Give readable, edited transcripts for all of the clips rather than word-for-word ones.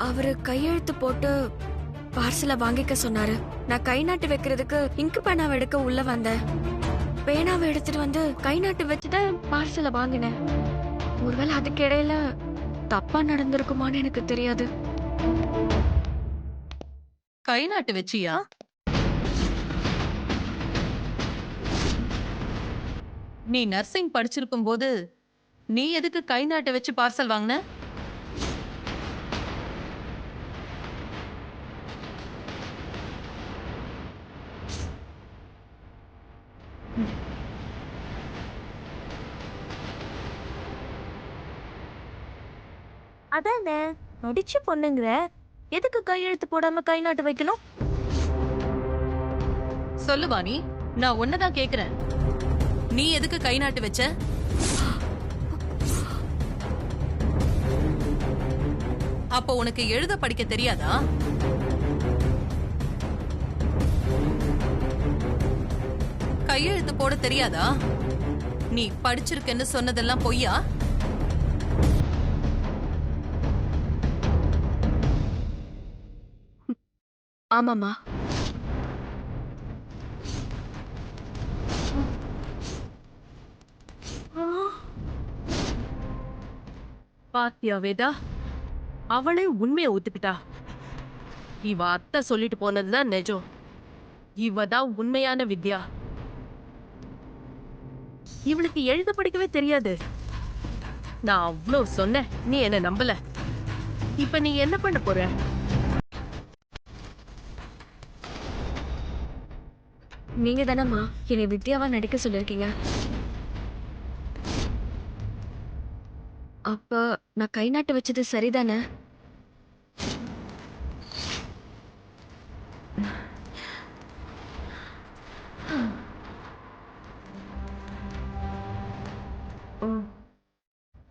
அவரு கையெழுத்து போட்டு பார்சலை வாங்கிக்க சொன்னாரு. நான் கை நாட்டு வைக்கிறதுக்கு இங்கு பேனாவை எடுக்க உள்ள வந்தேன். பேனாவை எடுத்துட்டு வந்து கை நாட்டு வச்சுதான் பார்சலை வாங்கினேன். ஒருவேளை அதுக்கு இடையில தப்பா நடந்திருக்குமான்னு எனக்கு தெரியாது. கை நாட்டு வச்சியா? நீ நர்சிங் படிச்சிருக்கும் போது நீ எதுக்கு கை நாட்டு வச்சு பார்சல் வாங்கின? அதானே நடிச்சு பொண்ணுங்கிற, எதுக்கு கையெழுத்து போடாம கை நாட்டு வைக்கணும்? சொல்லுவா நீ, நான் ஒன்னதான் கேக்குறேன். நீ எதுக்கு கை நாட்டு வச்ச? அப்போ உனக்கு எழுத படிக்க தெரியாதா? கையெழுத்து போட தெரியாதா? நீ படிச்சிருக்கேன்னு சொன்னதெல்லாம் பொய்யா? ஆமாமா. பாத்தியா வேதா, அவளே உண்மையை ஒத்துக்கிட்டா. இவ அத்தை சொல்லிட்டு போனதுதான் நிஜம். இவதான் உண்மையான வித்யா. இவளுக்கு எழுத படிக்கவே தெரியாது. நான் அவ்வளவு சொன்னேன், நீ என்ன நம்பல. இப்ப நீ என்ன பண்ண போற? நீங்க தானம்மா என்னை வித்யாவா நடிக்க சொல்லிருக்கீங்க. அப்ப நான் கை நாட்டு வச்சது சரிதானே?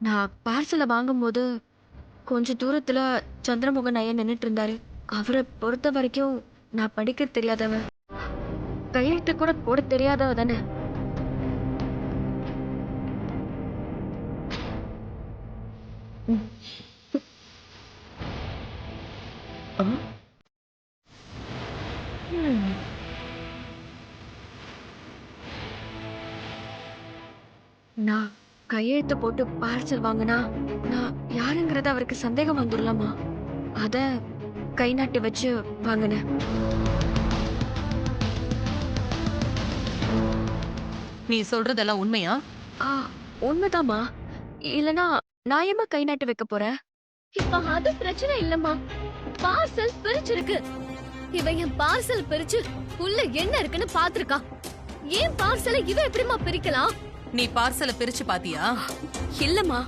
நான் பார்சலை வாங்கும்போது கொஞ்ச தூரத்துல சந்திரமுகன் ஐயன் நின்னுட்டு இருந்தாரு. அவரை பொறுத்த வரைக்கும் நான் படிக்க தெரியாதவன், கையெழுத்து கூட போட தெரியாதவ தானே. நான் கையெழுத்து போட்டு பார்சல் வாங்கினா நான் யாருங்கிறத அவருக்கு சந்தேகம் வந்துடலாமா? அத கை நாட்டி வச்சு வாங்கினேன். நீ சொல்றதெல்லாம் உண்மையா? உண்மைதாம்மா. இல்லனா நான் ஏமா கை நாட்டி வைக்க போறேன்? இப்ப அது பிரச்சனை இல்லம்மா. பார்சல் பிரிச்சிருக்கு. இவ என் பார்சல் பிரிச்சு உள்ள என்ன இருக்குன்னு பாத்துருக்கா. ஏன் பார்சலை இவ எப்படிமா பிரிக்கலாம்? நீ பார்சலை பிரிச்சு பாத்தியா? இல்லம்மா,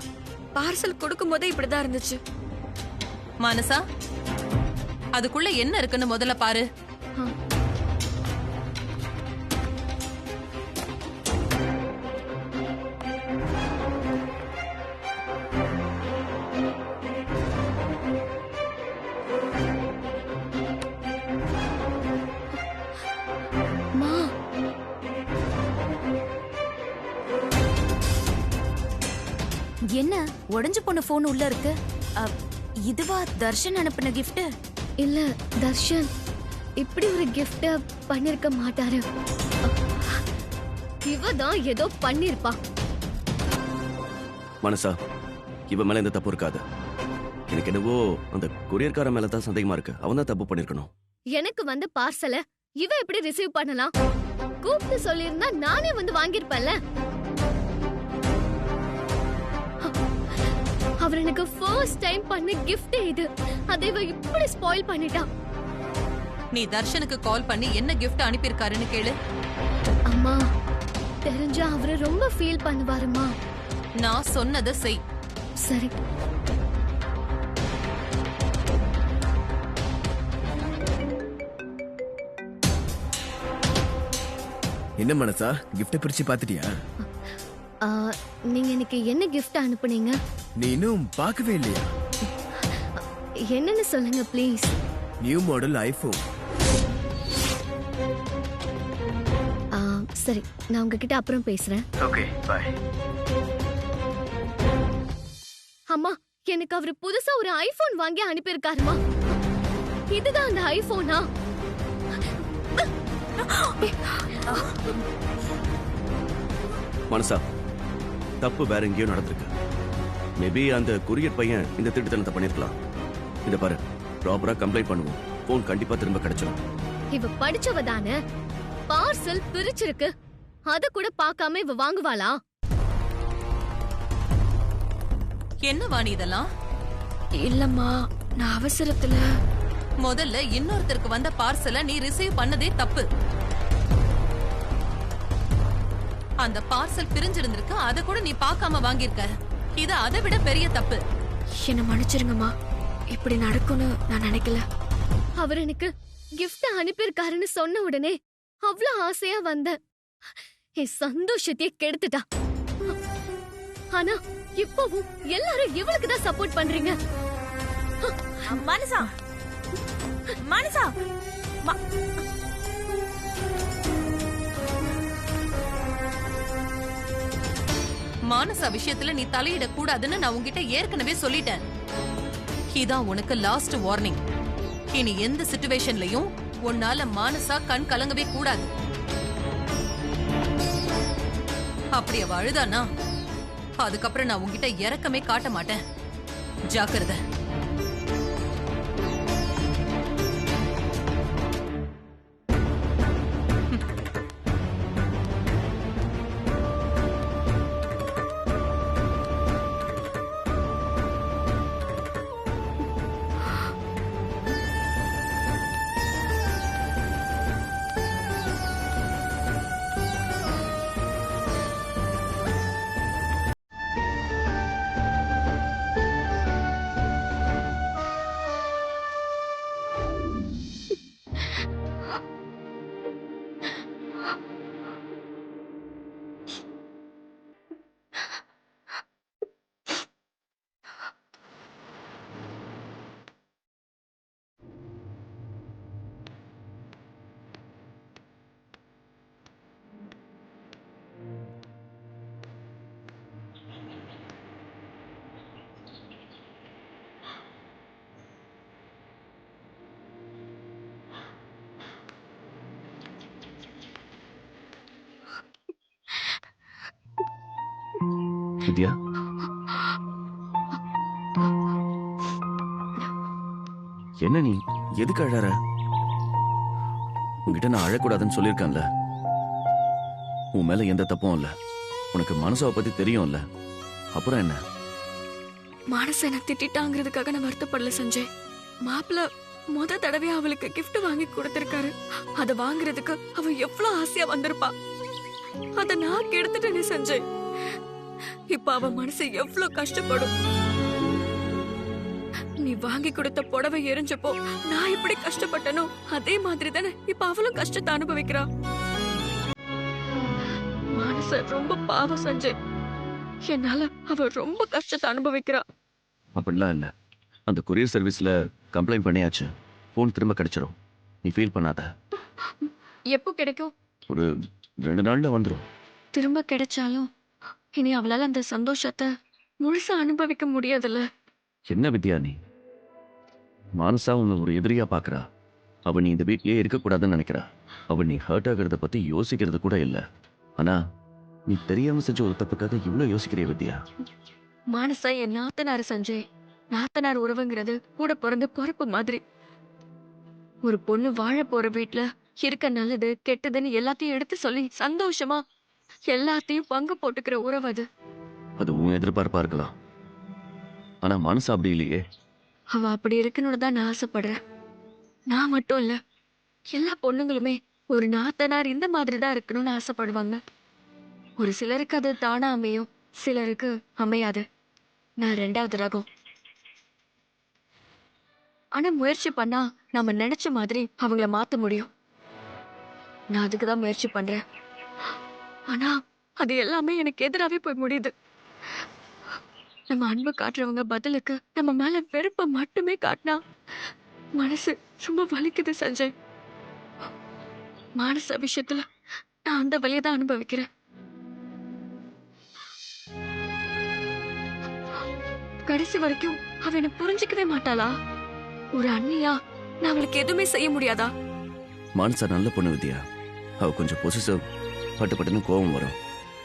பார்சல் கொடுக்கும் போதே இப்படிதான் இருந்துச்சு. மானசா, அதுக்குள்ள என்ன இருக்குன்னு முதல்ல பாரு. என்ன உடைஞ்சு போன போன் உள்ள இருக்கு? இதுவா தர்ஷன் அனுப்பின கிஃப்ட்? இல்ல, தர்ஷன் இப்படி ஒரு கிஃப்ட் பண்ணிருக்க மாட்டாரு. இவதான் ஏதோ பண்ணிருப்பா. மனசா, இவ மேல எந்த தப்பு இருக்காது. எனக்கு என்னவோ அந்த கொரியர்கார மேல தான் சந்தேகமா இருக்கு. அவன் தான் தப்பு பண்ணிருக்கணும். எனக்கு வந்து பார்சல இவ எப்படி ரிசீவ் பண்ணலாம்? கூப்பிட்டு சொல்லியிருந்தா நானே வந்து வாங்கிருப்பேன்ல. அவர் எனக்கு ஃபர்ஸ்ட் டைம் பண்ண கிஃப்ட் இது. அதை இவ இப்படி ஸ்பாயில் பண்ணிட்டா. நீ தர்ஷனுக்கு கால் பண்ணி என்ன கிஃப்ட் அனுப்பியிருக்காருன்னு கேளு. அம்மா, தெரிஞ்சா அவரு ரொம்ப ஃபீல் பண்ணுவாருமா. நான் சொன்னதை செய். சரி. என்ன மனசா, கிஃப்ட் பிரிச்சு பாத்துட்டியா? நீங்க எனக்கு என்ன கிஃப்ட் அனுப்புனீங்க? நீ இன்னும் பார்க்கவே இல்லையா? என்னன்னு சொல்லுங்க ப்ளீஸ். New model iPhone. சரி, நான் உங்ககிட்ட அப்புறம் பேசுறேன். Okay, bye. அம்மா, எனக்கு அவரு புதுசா ஒரு ஐபோன் வாங்கி அனுப்பியிருக்காருமா. இதுதான் அந்த ஐபோனா? மனசா, தப்பு வேற எங்கேயோ நடந்திருக்கு. மேபி அந்த கொரியர் பையன் இந்த திருட்டுத்தனத்தை பண்ணிருக்கலாம். இத பாரு, ப்ராப்பரா கம்ப்ளைண்ட் பண்ணுவோம். போன் கண்டிப்பா திரும்ப கிடைச்சிடும். இவ படிச்சவ தானே. பார்சல் பிரிச்சிருக்கு, அத கூட பார்க்காம இவ வாங்குவாளா? என்ன வாணி இதெல்லாம்? இல்லம்மா, நான் அவசரத்துல. முதல்ல இன்னொருத்தருக்கு வந்த பார்சலை நீ ரிசீவ் பண்ணதே தப்பு. அந்த பார்சல் பிரிஞ்சிருந்திருக்கு, அத கூட நீ பார்க்காம வாங்கியிருக்க. இது அதை விட பெரிய தப்பு. என்ன மன்னிச்சிருங்கம்மா, இப்படி நடக்கும்னு நான் நினைக்கல. அவர் எனக்கு gift அனுப்பியிருக்காருன்னு சொன்ன உடனே அவ்வளவு ஆசையா வந்த என் சந்தோஷத்தையே கெடுத்துட்டா. ஆனா இப்பவும் எல்லாரும் இவளுக்கு தான் சப்போர்ட் பண்றீங்க. மனசா மனசா மானசா விஷயத்துல நீ தலையிட கூடாதுன்னு நான் உன்கிட்ட ஏற்கனவே சொல்லிட்டேன். இதான் உனக்கு லாஸ்ட் வார்னிங். இனி எந்த சிச்சுவேஷன்லயும் உன்னால மானசா கண் கலங்கவே கூடாது. அப்படி அவ அழுதானா அதுக்கப்புறம் நான் உன்கிட்ட இறக்கமே காட்ட மாட்டேன். ஜாக்கிரதை. வித்யா, என்ன நீ எதுக்கு அழற? உன்கிட்ட நான் அழக்கூடாதுன்னு சொல்லியிருக்கேன்ல. உன் மேல எந்த தப்பும் இல்ல. உனக்கு மனசாவை பத்தி தெரியும்ல. அப்புறம் என்ன? மானச என்ன திட்டாங்கிறதுக்காக நான் வருத்தப்படல சஞ்சய். மாப்பிள்ள முத தடவையா அவளுக்கு gift வாங்கி கொடுத்திருக்காரு. அத வாங்குறதுக்கு அவ எவ்வளவு ஆசையா வந்திருப்பா. அத நான் கெடுத்துட்டேனே சஞ்சய். இப்ப அவ மனசு எவ்வளவு கஷ்டப்படும். நீ வாங்கி கொடுத்த புடவை எரிஞ்சப்போ நான் எப்படி கஷ்டப்பட்டனோ அதே மாதிரி தானே இப்ப அவளும் கஷ்டத்தை அனுபவிக்கிறா. மனச ரொம்ப பாவம் சஞ்சய். என்னால அவ ரொம்ப கஷ்டத்தை அனுபவிக்கிறா. அப்படிலாம் இல்ல. அந்த கொரியர் சர்வீஸ்ல கம்ப்ளைண்ட் பண்ணியாச்சு. போன் திரும்ப கிடைச்சிடும். நீ ஃபீல் பண்ணாத. எப்போ கிடைக்கும்? ஒரு 2 நாள்ல வந்துடும். திரும்ப கிடைச்சாலும் இனி அவளால அந்த சந்தோஷத்தை முழுசா அனுபவிக்க முடியாதுல்ல. என்ன வித்யா நீ? மானசா உன்னை ஒரு எதிரியா பாக்குறா. அவ நீ இந்த வீட்லயே இருக்கக்கூடாதுன்னு நினைக்கிறா. அவ நீ ஹர்ட் ஆகிறத பத்தி யோசிக்கிறது கூட இல்ல. ஆனா நீ தெரியாம செஞ்ச ஒரு தப்புக்காக இவ்வளவு யோசிக்கிறிய வித்யா. மானசா என் நாத்தனார் சஞ்சய். நாத்தனார் உறவுங்கிறது கூட பிறந்த பொறுப்பு மாதிரி. ஒரு பொண்ணு வாழ போற வீட்டுல இருக்க நல்லது கெட்டதுன்னு எல்லாத்தையும் எடுத்து சொல்லி சந்தோஷமா எல்லாத்தையும் பங்கு போட்டுக்கிற உறவு அது. அது உன் எதிர்பார்ப்பா இருக்கலாம். ஆனா மனசு அப்படி இல்லையே. அவ அப்படி இருக்கணும்னு தான் நான் ஆசைப்படுறேன். நான் மட்டும் இல்ல, எல்லா பொண்ணுங்களுமே ஒரு நாத்தனார் இந்த மாதிரி தான் இருக்கணும்னு ஆசைப்படுவாங்க. ஒரு சிலருக்கு அது தானா அமையும், சிலருக்கு அமையாது. நான் 2வது ரகம். ஆனா முயற்சி பண்ணா நம்ம நினைச்ச மாதிரி அவங்கள மாத்த முடியும். நான் அதுக்கு தான் முயற்சி பண்றேன். ஆனா அது எல்லாமே எனக்கு எதிராவே போய் முடியுது. நம்ம அன்பு காட்டுறவங்க பதிலுக்கு நம்ம மேல வெறுப்ப மட்டுமே காட்டினா மனசு ரொம்ப வலிக்குது சஞ்சய். மானச விஷயத்துல நான் அந்த வலியை தான் அனுபவிக்கிறேன். கடைசி வரைக்கும் அவ என்ன புரிஞ்சுக்கவே மாட்டாளா? ஒரு அண்ணியா நான் அவளுக்கு எதுவுமே செய்ய முடியாதா? மானசா நல்ல பொண்ணு வித்யா. அவ கொஞ்சம் பொசிசிவ், பட்டு பட்டுன்னு கோபம் வரும்.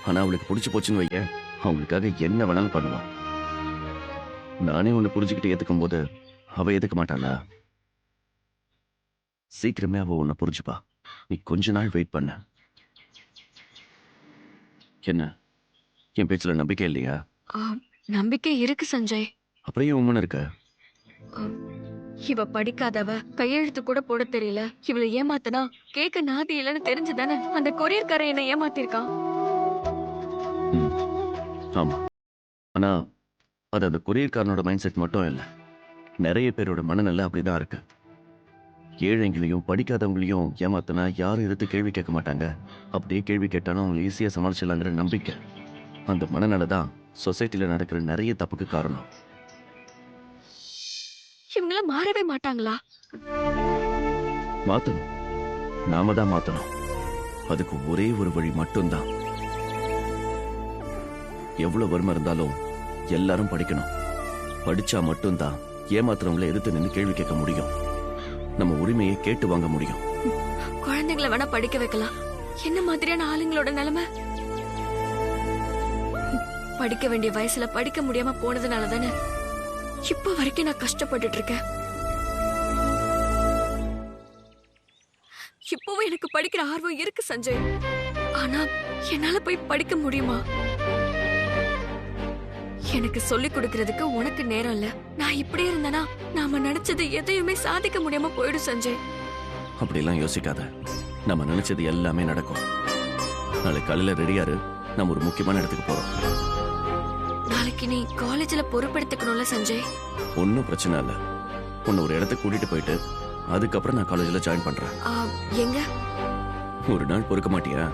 ஆனா அவளுக்கு பிடிச்சி போச்சுன்னு வைக்க, அவங்களுக்காக என்ன வேணாலும் பண்ணுவான். நானே உன்னை புரிஞ்சுக்கிட்டு ஏத்துக்கும் போது அவ ஏத்துக்க மாட்டாளா? சீக்கிரமே அவ உன்னை புரிஞ்சுப்பா. நீ கொஞ்ச நாள் வெயிட் பண்ண. என்ன, என் பேச்சுல நம்பிக்கை இல்லையா? ஆ, நம்பிக்கை இருக்கு சஞ்சய். அப்புறம் ஏன் உண்மை இருக்க? இவ படிக்காதவ, கையெழுத்து கூட போட தெரியல. இவளை ஏமாத்தனா கேட்க நாதி இல்லைன்னு தெரிஞ்சுதானே அந்த கொரியர்காரன் என்ன ஏமாத்திருக்கான். ம், ஆமா. ஆனா அது அந்த கொரியர்காரனோட மைண்ட் செட் மட்டும் இல்லை. நிறைய பேரோட மனநிலை அப்படிதான் இருக்கு. ஏழைங்களையும் படிக்காதவங்களையும் ஏமாத்தினா யாரும் எதிர்த்து கேள்வி கேட்க மாட்டாங்க. அப்படியே கேள்வி கேட்டாலும் அவங்க ஈஸியாக சமாளிச்சிடலாங்கிற நம்பிக்கை. அந்த மனநிலை தான் சொசைட்டியில் நடக்கிற நிறைய தப்புக்கு காரணம். இவங்கள மாறவே மாட்டாங்களா? மாத்தணும். நாம தான் மாத்தணும். அதுக்கு ஒரே ஒரு வழி மட்டும்தான். எவ்வளவு வறுமை இருந்தாலும் எல்லாரும் படிக்கணும். படிச்சா மட்டும்தான் ஏமாத்துறவங்களை எதிர்த்து நின்று கேள்வி கேட்க முடியும். நம்ம உரிமையை கேட்டு வாங்க முடியும். குழந்தைங்களை வேணா படிக்க வைக்கலாம். என்ன மாதிரியான ஆளுங்களோட நிலைமை? படிக்க வேண்டிய வயசுல படிக்க முடியாம போனதுனால தானே இப்ப வரைக்கும் நான் கஷ்டப்பட்டுட்டு இருக்கேன். இப்பவும் எனக்கு படிக்கிற ஆர்வம் இருக்கு சஞ்சய். ஆனா என்னால போய் படிக்க முடியுமா? எனக்கு சொல்லிக் கொடுக்கறதுக்கு உனக்கு நேரம் இல்ல. நான் இப்படியே இருந்தனா நாம நினைச்சது எதையுமே சாதிக்க முடியாம போயிடும் சஞ்சய். அப்படிலாம் யோசிக்காத. நம்ம நினைச்சது எல்லாமே நடக்கும். நாளைக்கு காலையில ரெடியாரு. நம்ம ஒரு முக்கியமான இடத்துக்கு போறோம். நாளைக்கு நீ காலேஜ்ல பொறுப்பெடுத்துக்கணும்ல சஞ்சய். ஒன்னும் பிரச்சனை இல்ல. உன்னை ஒரு இடத்துக்கு கூட்டிட்டு போயிட்டு அதுக்கப்புறம் நான் காலேஜ்ல ஜாயின் பண்றேன். எங்க? ஒரு நாள் பொறுக்க மாட்டியா?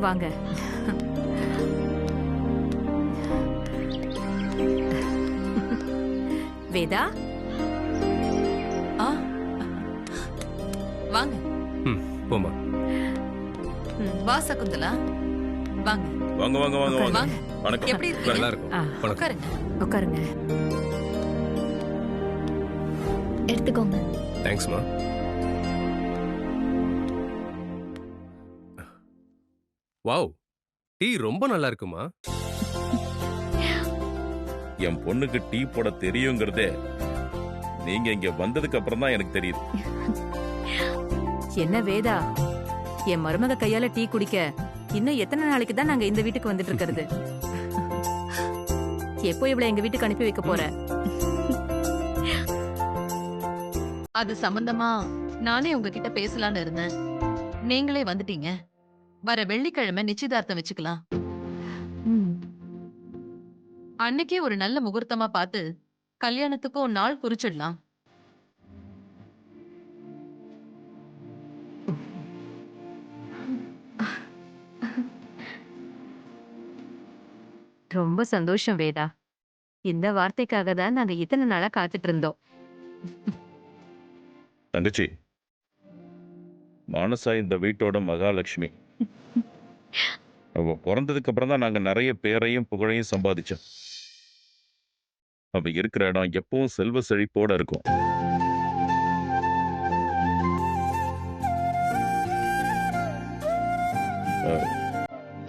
வாங்க. வேதா, வாங்க. போமா. வா சகுந்தலா, வாங்க. வாங்க வாங்க வாங்க வாங்க. வாங்க. வணக்கம். எப்படி இருக்கீங்க? நல்லா இருக்கும். வணக்கம். உட்காருங்க. உட்காருங்க. எடுத்துக்கோங்க. தேங்க்ஸ்மா. வாவ், டீ ரொம்ப நல்லா இருக்குமா. என் பொண்ணுக்கு டீ போட தெரியுங்கிறதே நீங்க இங்க வந்ததுக்கு அப்புறம் தான் எனக்கு தெரியுது. என்ன வேதா, என் மருமக கையால டீ குடிக்க இன்னும் எத்தனை நாளைக்கு தான் நாங்க இந்த வீட்டுக்கு வந்துட்டு இருக்கிறது? எப்போ இவளை எங்க வீட்டுக்கு அனுப்பி வைக்க போற? அது சம்பந்தமா நானே உங்ககிட்ட பேசலான்னு இருந்தேன். நீங்களே வந்துட்டீங்க. வர வெள்ளிக்கிழமை நிச்சயதார்த்தம் வச்சுக்கலாம். அன்னைக்கே ஒரு நல்ல முகூர்த்தமா பார்த்து கல்யாணத்துக்கும் நாள் குறிச்சிடலாம். ரொம்ப சந்தோஷம் வேதா. இந்த வார்த்தைக்காக தான் நாங்க இத்தனை நாளா காத்துட்டு இருந்தோம். தங்கச்சி, மானசா இந்த வீட்டோட மகாலட்சுமி. அவ பிறந்ததுக்கு அப்புறம் தான் நாங்க நிறைய பேரையும் புகழையும் சம்பாதிச்சோம். அவ இருக்கிற இடம் எப்பவும் செல்வ செழிப்போட இருக்கும்.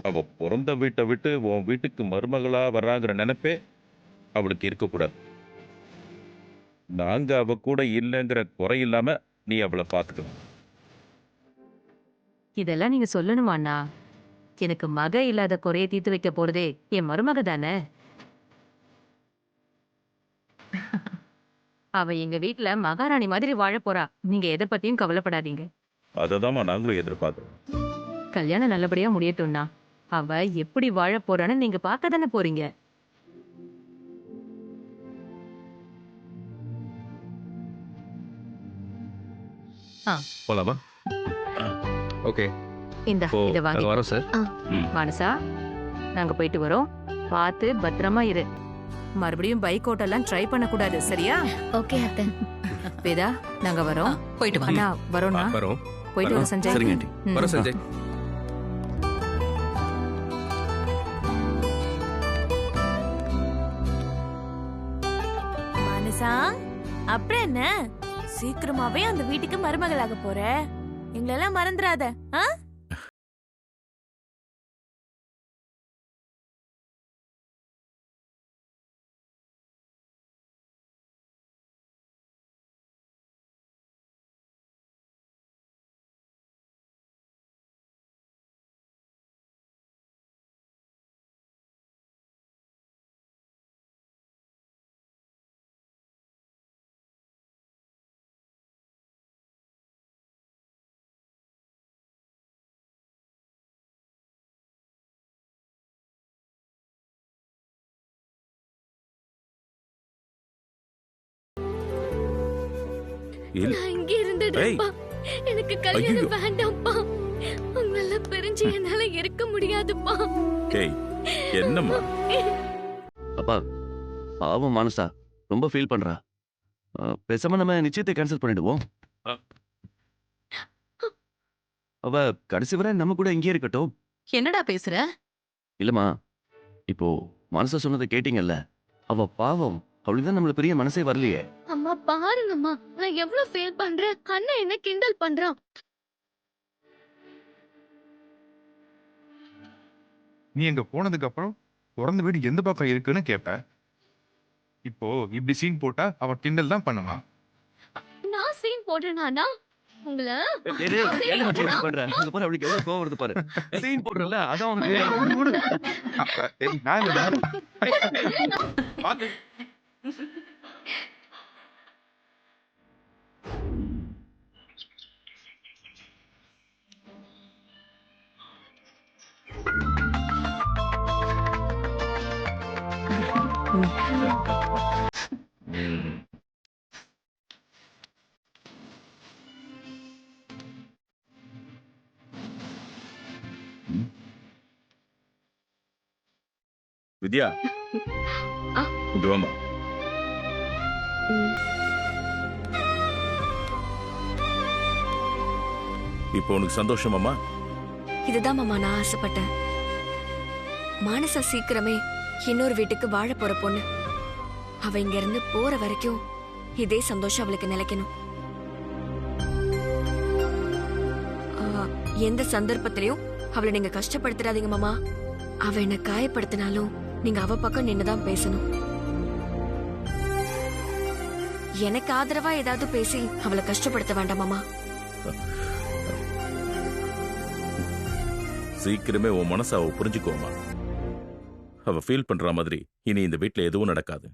அவ பிறந்த வீட்டை விட்டு உன் வீட்டுக்கு மருமகளா வர்றாங்கிற நினைப்பே அவளுக்கு இருக்கக்கூடாது. நாங்க அவ கூட இல்லைங்கிற குறை இல்லாம நீ அவளை பார்த்துக்கணும். இதெல்லாம் நீங்க சொல்லணுமாண்ணா? எனக்கு மக இல்லாத குறைய தீர்த்து வைக்க போறதே என் மருமக தானே. அவ எங்க வீட்டுல மகாராணி மாதிரி வாழ போறா. நீங்க எதை பத்தியும் கவலைப்படாதீங்க. அததாம்மா நாங்களும் எதிர்பார்க்கிறோம். கல்யாணம் நல்லபடியா முடியட்டும்னா அவ எப்படி வாழ போறான்னு நீங்க பார்க்க தானே போறீங்க. போலாமா? ஓகே. இத வாங்க. வரோம் சார். மானசா, நாங்க போயிட்டு வரோம். பார்த்து பத்திரமா இரு. மறுபடியும் பைக் ஓட்டெல்லாம் ட்ரை பண்ண கூடாது, சரியா? ஓகே அத்தை. வேதா, நாங்க வரோம். போயிட்டு வா. அண்ணா வரோம்னா. வரோம். போயிட்டு வரோம் சஞ்சய். சரிங்க ஆண்டி. வரோம் சஞ்சய். மானசா, அப்புறம் என்ன? சீக்கிரமாவே அந்த வீட்டுக்கு மருமகளாக போற. எங்களெல்லாம் மறந்துடாத. நான் இங்க இருந்துடுறேன்ப்பா. எனக்கு கல்யாணம் வேண்டாம்ப்பா. உங்கள பிரிஞ்சு என்னால இருக்க முடியாதுப்பா. ஏய் என்னம்மா? அப்பா பாவம் மானசா ரொம்ப ஃபீல் பண்றா. பேசாம நம்ம நிச்சயத்தை கேன்சல் பண்ணிடுவோம். அவ கடைசி வரை நம்ம கூட இங்கே இருக்கட்டும். என்னடா பேசுற? இல்லம்மா, இப்போ மானசா சொன்னதை கேட்டீங்கல்ல, அவ பாவம், அவளுக்கு தான் நம்மள பெரிய மனசே வரலையே. அம்மா பாருங்கம்மா, நான் எவ்வளவு ஃபீல் பண்றேன். அண்ணன் என்ன கிண்டல் பண்றான். நீ எங்க போனதுக்கு அப்புறம் பிறந்த வீடு எந்த பக்கம் இருக்குன்னு கேப்ப. இப்போ இப்படி சீன் போட்டா அவ கிண்டல் தான் பண்ணுவான். நான் சீன் போடுறேனா? உங்கள பண்ற அங்க பாரு, அவளுக்கு எவ்வளவு கோவம் வருது பாரு. சீன் போடுறல, அதான் உனக்கு. வித்யா, இங்க வாமா. இப்போ உனக்கு சந்தோஷமாமா? இதுதான் மாமா நான் ஆசைப்பட்டேன். மானசா சீக்கிரமே இன்னொரு வீட்டுக்கு வாழ போற பொண்ணு. அவ இங்க இருந்து போற வரைக்கும் இதே சந்தோஷம் அவளுக்கு நிலைக்கணும். எந்த சந்தர்ப்பத்திலையும் அவளை நீங்க கஷ்டப்படுத்துறாதீங்க மாமா. அவ என்ன காயப்படுத்தினாலும் நீங்க அவ பக்கம் நின்னுதான் பேசணும். எனக்கு ஆதரவா ஏதாவது பேசி அவளை கஷ்டப்படுத்த வேண்டாம் மாமா. சீக்கிரமே உன் மனசை அவ புரிஞ்சுக்கோமா. அவ ஃபீல் பண்ற மாதிரி இனி இந்த வீட்டுல எதுவும் நடக்காது.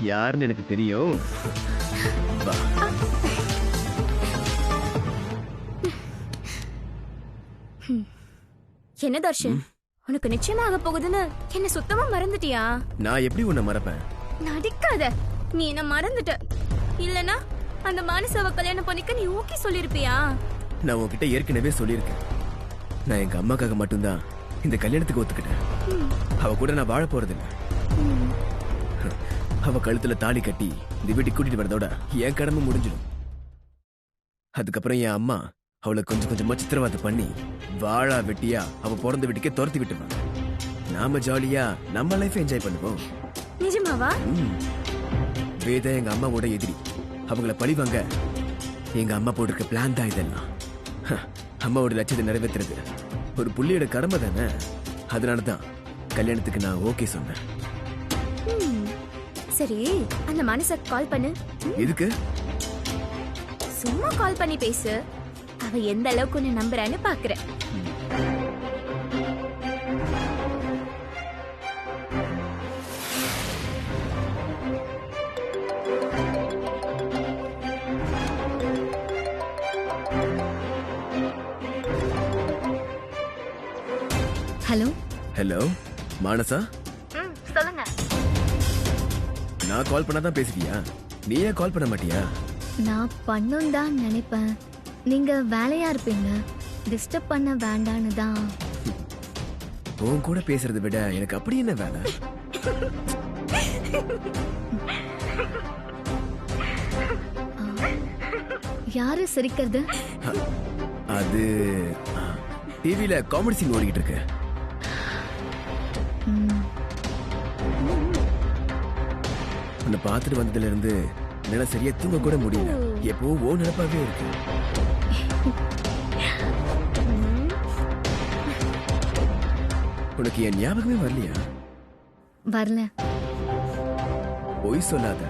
யாருன்னு எனக்கு தெரியும். என்ன தர்ஷன், உனக்கு நிச்சயமாக போகுதுன்னு என்ன சுத்தமா மறந்துட்டியா? நான் எப்படி உன்னை மறப்பேன்? நடிக்காத, நீ என்ன மறந்துட்ட. இல்லனா அந்த மானசாவை கல்யாணம் பண்ணிக்க நீ ஓகே சொல்லிருப்பியா? நான் உன்கிட்ட ஏற்கனவே சொல்லியிருக்கேன். நான் எங்க அம்மாக்காக மட்டும்தான் இந்த கல்யாணத்துக்கு ஒத்துக்கிட்டேன். அவ கூட நான் வாழ போறதில்லை. அவ கழுத்துல தாலி கட்டி இந்த வீட்டுக்கு கூட்டிட்டு வரதோட என் கடமை முடிஞ்சிடும். அதுக்கப்புறம் என் அம்மா அவளை கொஞ்சம் கொஞ்சமா சித்திரவதை பண்ணி வாழா வெட்டியா அவ பிறந்த வீட்டுக்கே துரத்தி விட்டுருவாங்க. நாம ஜாலியா நம்ம லைஃப் என்ஜாய் பண்ணுவோம். நிஜமாவா? வேதா எங்க அம்மாவோட எதிரி. அவங்கள பழிவாங்க எங்க அம்மா போட்டிருக்க பிளான் தான் இதெல்லாம். அம்மாவோட லட்சியத்தை நிறைவேற்றுறது ஒரு புள்ளியோட கடமை தானே. அதனாலதான் கல்யாணத்துக்கு நான் ஓகே சொன்னேன். சரி, அந்த மனச கால் பண்ணு. எதுக்கு? சும்மா கால் பண்ணி பேசு. அவ அவ எந்த அளவுக்கு உன்னை நம்புறான்னு பாக்குறேன். ஹலோ ஹலோ மானசா, சொல்லுங்க. நான் கால் பண்ணாதான் பேசுவியா? நீ ஏன் கால் பண்ண மாட்டியா? நான் பண்ணும் தான் நினைப்பேன். நீங்க வேலையா இருப்பீங்க, டிஸ்டர்ப் பண்ண வேண்டான்னு தான். உன் கூட பேசுறதை விட எனக்கு அப்படி என்ன வேலை? யாரு சிரிக்கிறது? அது டிவில காமெடி சீன் ஓடிக்கிட்டு இருக்கு. உன்னை பார்த்துட்டு வந்ததுல இருந்து என்னால சரியா தூங்க கூட முடியல. எப்போ ஓ நினைப்பாவே இருக்கு. உனக்கு என் ஞாபகமே வரலையா? வரல. பொய் சொல்லாத.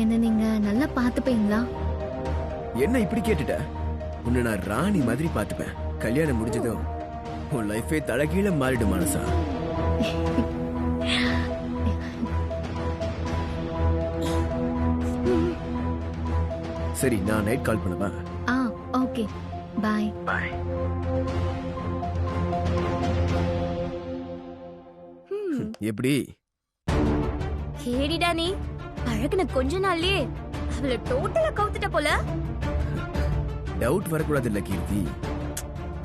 என்ன நீங்க நல்லா பாத்துப்பீங்களா? என்ன இப்படி கேட்டுட்ட? உன்னை நான் ராணி மாதிரி பாத்துப்பேன். கல்யாணம் முடிஞ்சதும் உன் லைஃபே தலகீழ மாறிடும் மனசா. சரி, நான் நைட் கால் பண்ணவா? ஓகே, பாய். பாய். எப்படி கேடிடா நீ பழகுன கொஞ்ச நாள்லயே அவளை டோட்டலா கவுத்துட்ட போல. டவுட் வரக்கூடாது இல்ல கீர்த்தி.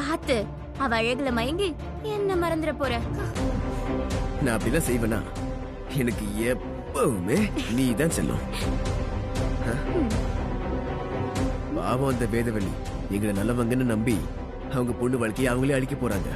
பாத்து அவ அழகுல மயங்கி என்ன மறந்துட போற. நான் அப்படிலாம் செய்வேனா? எனக்கு எப்பவுமே நீ தான் செல்லும். பாவம் அந்த வேதவழி எங்களை நல்லவங்கன்னு நம்பி அவங்க பொண்ணு வாழ்க்கையை அவங்களே அழிக்க போறாங்க.